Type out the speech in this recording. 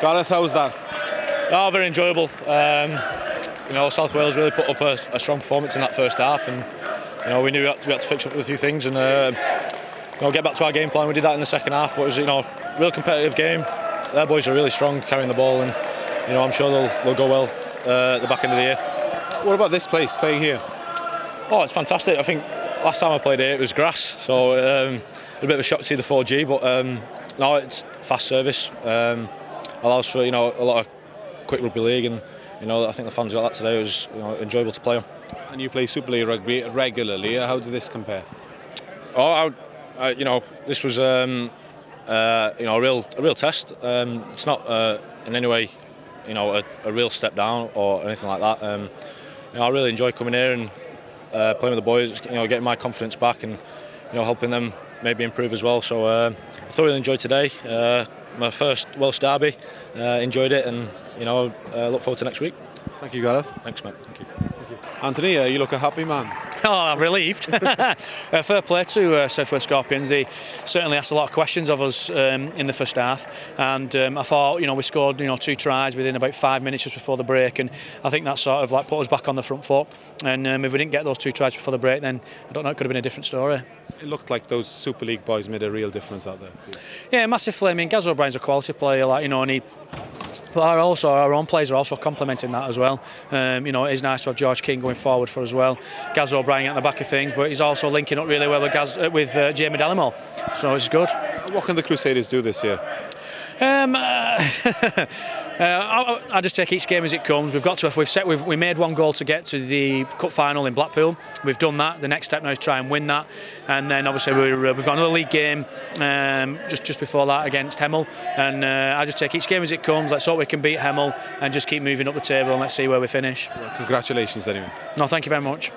Gareth, how was that? Oh, very enjoyable. South Wales really put up a strong performance in that first half, and we knew we had to fix up with a few things and get back to our game plan. We did that in the second half, but it was a real competitive game. Their boys are really strong carrying the ball, and I'm sure they'll go well at the back end of the year. What about this place, playing here? Oh, it's fantastic. I think last time I played here it was grass, so a bit of a shock to see the 4G, but no, it's fast service. Allows for a lot of quick rugby league, and I think the fans got that today. It was enjoyable to play on. And you play Super League rugby regularly. How did this compare? Oh, this was a real test. It's not in any way a real step down or anything like that. I really enjoy coming here and playing with the boys. Getting my confidence back and helping them maybe improve as well. So I thoroughly enjoyed today. My first Welsh derby. Enjoyed it, and look forward to next week. Thank you, Gareth. Thanks, mate. Thank you. Anthony, you look a happy man. Oh, I'm relieved. Fair play to Cyfweliad Scorpions. They certainly asked a lot of questions of us in the first half, and I thought we scored 2 tries within about 5 minutes just before the break, and I think that sort of put us back on the front foot. And if we didn't get those 2 tries before the break, then I don't know, it could have been a different story. It looked like those Super League boys made a real difference out there. Yeah, massively. I mean, Gareth O'Brien's a quality player, but our own players are also complementing that as well. It is nice to have George King going forward for us as well. Gareth O'Brien at the back of things, but he's also linking up really well with Jamie Delamore, so it's good. What can the Crusaders do this year? I just take each game as it comes. We made 1 goal to get to the cup final in Blackpool. We've done that. The next step now is try and win that, and then obviously we've got another league game just before that against Hemel, and I just take each game as it comes. Let's hope we can beat Hemel and just keep moving up the table, and let's see where we finish. Well, congratulations anyway. No, thank you very much.